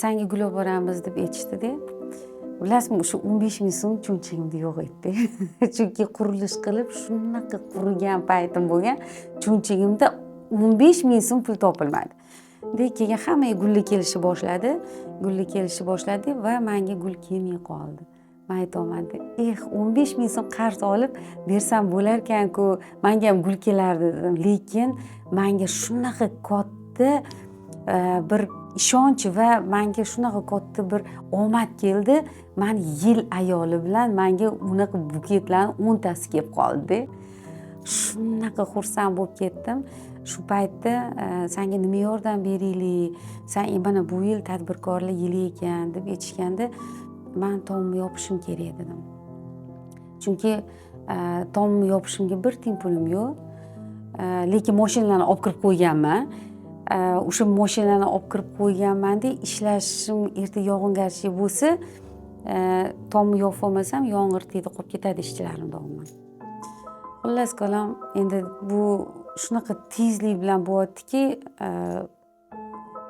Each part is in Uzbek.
senga gul olib boramiz deb aytishdida. Bilasizmi, o'sha 15 ming so'm cho'nchagimda yo'q edi. Chunki qurilish qilib shunaqa qurigan paytim bo'lgan, cho'nchagimda 15 ming so'm pul topilmadi. Keyin hammaga gulli kelishni boshladi va menga gul kelmay qoldi. Men aytaman, 15 ming so'm qarz olib bersam bo'lar ekan-ku, menga ham gul kelardi dedim. Lekin menga shunaqa katta bir ishonch va menga shunaqa katta bir omad keldi. Men yil ayoli bilan menga unaqa buketlarning 10 tasi kelib qoldi. Shunaqa xursand bo'lib ketdim. Shu paytda senga nima yordam beraylik? Sen mana bu yil tadbirkorlik yili ekan deb aytishganda, men tomimni yopishim kerak dedim. Chunki tomimni yopishimga bir tiyin pulim yo'q. Lekin mashinalarni olib kirib qo'yganman. O'sha mashinalarni olib kirib qo'yganman-da, ishlashim erta yog'ingarchilik bo'lsa, tomimni yopib olmasam yomg'ir tegdi qolib ketadi ishchilarim deyapman. Xullas kalom, endi bu shunaqa tezlik bilan bo'lyaptiki,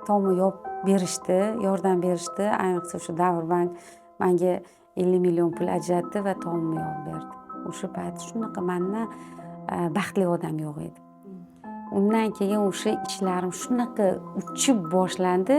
tomimni yopib berishdi, yordam berishdi. Ayniqsa o'sha Davrbank menga 50 million pul ajratdi va tomimni yopib berdi. O'sha payt shunaqa mendan baxtli odam yo'q edi. Undan keyin o'sha ishlarim shunaqa uchib boshlandi.